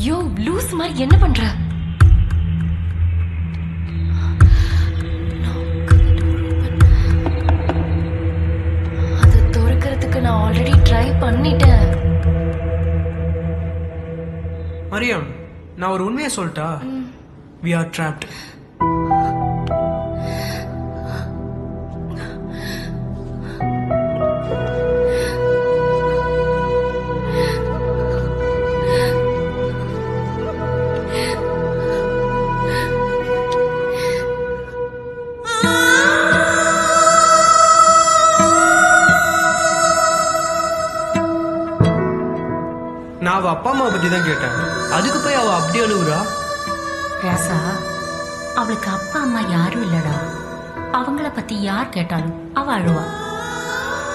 யோ loose மாதிரி என்ன பண்ற? அது திறக்கிறதுக்கு நான் ஆல்ரெடி ட்ரை பண்ணிட்டேன். மரியம், நான் ஒரு உண்மையை சொல்லிட்டா? We are trapped. நான் அவ அப்பா அம்மா பத்தி தான் கேட்டேன். அதுக்கு போய் அவ அப்படி அழுகுறா. ராசா, அவளுக்கு அப்பா அம்மா யாரும் இல்லடா. அவங்கள பத்தி யார் கேட்டாலும் அவ அழுவா.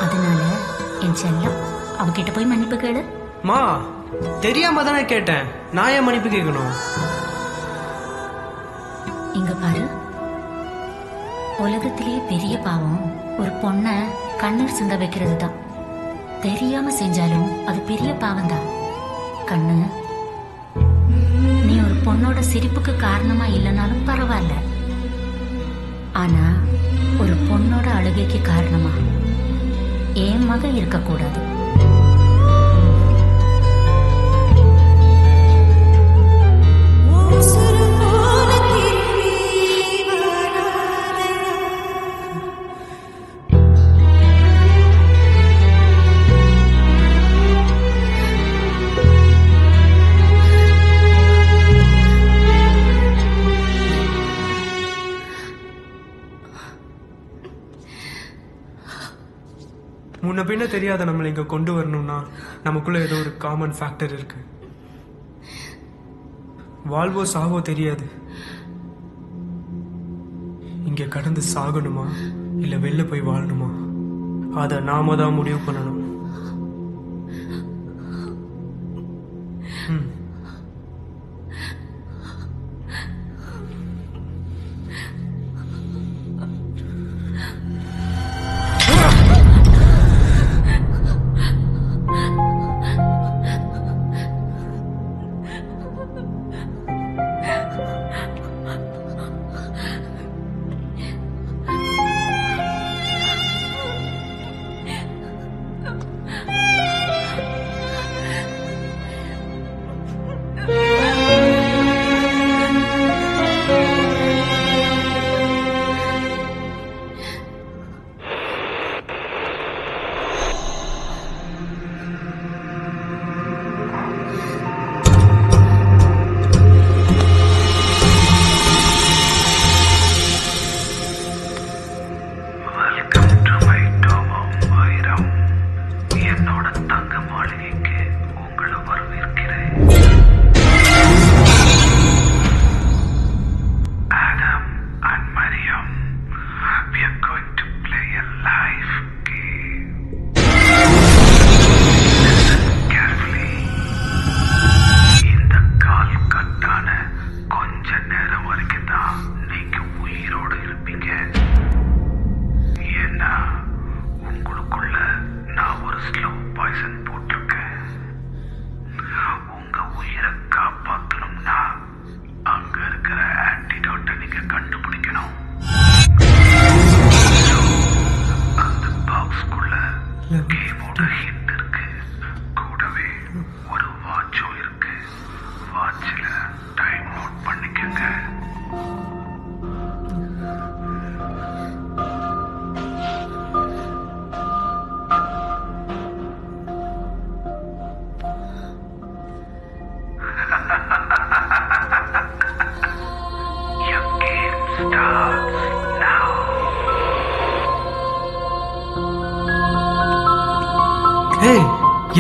அதனால என் செல்லம் அவகிட்ட போய் மன்னிப்பு கேளு. மா, தெரியாம தானே கேட்டேன். நான் ஏன் மன்னிப்பு கேட்கணும்? இங்க பாரு, உலகத்திலேயே பெரிய பாவம் ஒரு பொண்ண கண்ணீர் சிந்த வைக்கிறது தான். தெரியாம செஞ்சாலும் அது பெரிய பாவம் தான். கண்ணு, நீ ஒரு பொண்ணோட சிரிப்புக்கு காரணமா இல்லைனாலும் பரவாயில்ல. ஆனா ஒரு பொண்ணோட அழுகைக்கு காரணமா என் மகன் இருக்கக்கூடாது. முன்ன பின்ன தெரியாத நம்மளை இங்க கொண்டு வரணும்னா நமக்குள்ள ஏதோ ஒரு காமன் ஃபேக்டர் இருக்கு. வாழ்வோ சாவோ தெரியாது. இங்க கடந்து சாகணுமா இல்ல வெளில போய் வாழணுமா, அத நாம தான் முடிவு பண்ணணும்.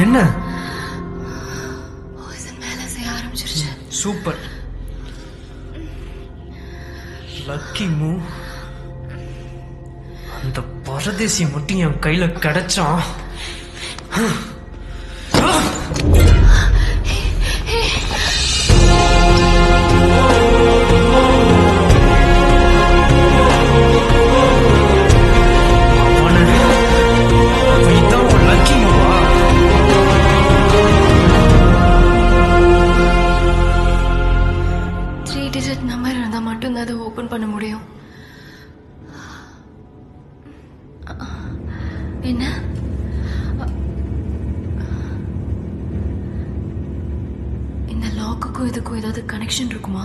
என்ன சூப்பர் லக்கி மூவ். அந்த பரதேசி மட்டும் என் கையில கிடைச்சான். ஓபன் பண்ண முடியும். என்ன? இந்த லாக்குக்கும் இதுக்கும் ஏதாவது கனெக்ஷன் இருக்குமா?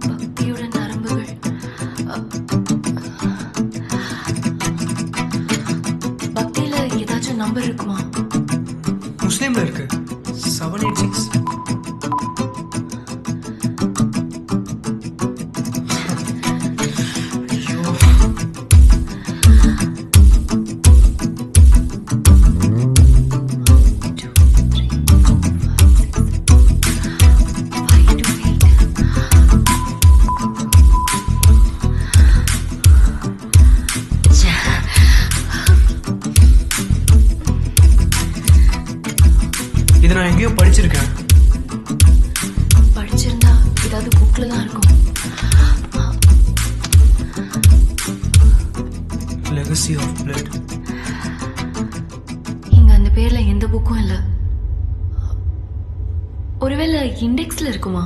பக்தியோட நரம்புகள். பக்தியில ஏதாச்சும் நம்பர் இருக்குமா? முஸ்லீம்ல இருக்கு 786. இதை நான் எங்கேயோ படிச்சிருக்கேன். படிச்சிருந்தா ஏதாவது புக்ல தான் இருக்கும். Legacy of blood. இங்க அந்த பேர்ல எந்த புக்கும் இல்ல. ஒருவேளை இண்டெக்ஸ்ல இருக்குமா?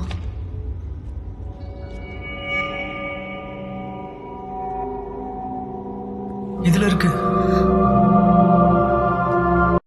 இதுல இருக்கு.